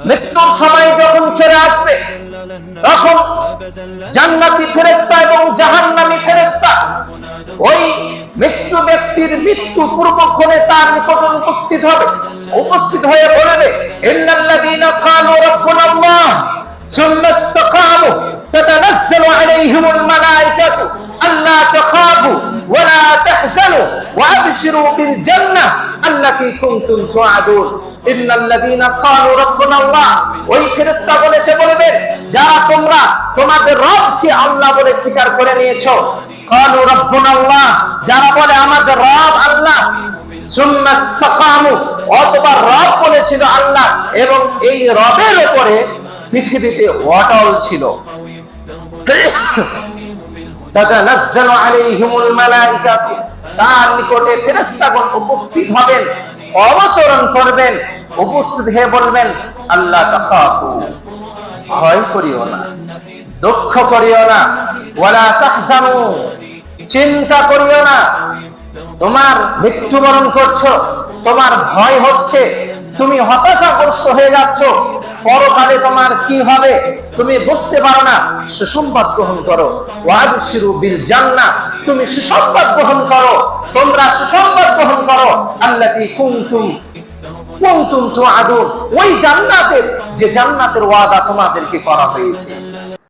মৃত্যুর সময় যখন চলে আসবে, তখন জান্নাতি ফেরেশতা এবং জাহান্নামী ফেরেশতা ওই মৃত্যু ব্যক্তির মৃত্যু পূর্বক্ষণে তার নিকট উপস্থিত হবে। উপস্থিত হয়ে বলবে, ইন্নাল্লাযীনা ক্বালু রাব্বুনাল্লাহ সুম্মা ইসতাকামু তাতানাজ্জালু আলাইহিমুল মালায়েকাতু আল্লা তাখাফু ওয়া লা তাহজানু ওয়া আবশিরু বিল জান্নাহ আল্লাতী কুনতুম তুআদুন। ইন্নাল্লাযীনা ক্বালু রাব্বুনাল্লাহ, ওই ফেরেশতা বলে সে বলবে, যারা তোমরা তোমাদের রবকে আল্লাহ বলে স্বীকার করে নিয়েছো। ক্বালু রাব্বুনাল্লাহ, যারা বলে আমাদের রব আল্লাহ। সুম্মা ইসতাকামু, অথবা রব বলেছিল আল্লাহ এবং এই রবের উপরে পৃথিবীতে অটল ছিল। তাতানাজ্জালু আলাইহিমুল মালায়েকাতু, তার নিকটে ফেরেশতাগণ উপস্থিত হবেন, অবতরণ করবেন, উপস্থিত হয়ে বলবেন, আল্লাহ তাখাফু, ভয় করিও না, দুঃখ করিও না, ওয়ালা তাহজানু, চিন্তা করিও না। তোমার মৃত্যুবরণ করছো, তোমার ভয় হচ্ছে, তুমি হতাশাগ্রস্ত হয়ে যাচ্ছ, পরকালে তোমার কি হবে তুমি বুঝতে পারো না, সুসংবাদ গ্রহণ করো। ওয়াবশিরু বিল জান্নাহ, তুমি সুসংবাদ গ্রহণ করো, তোমরা সুসংবাদ গ্রহণ করো। আল্লাতী কুনতুম তুআদুন, ওই জান্নাতের, যে জান্নাতের ওয়াদা তোমাদেরকে করা হয়েছে।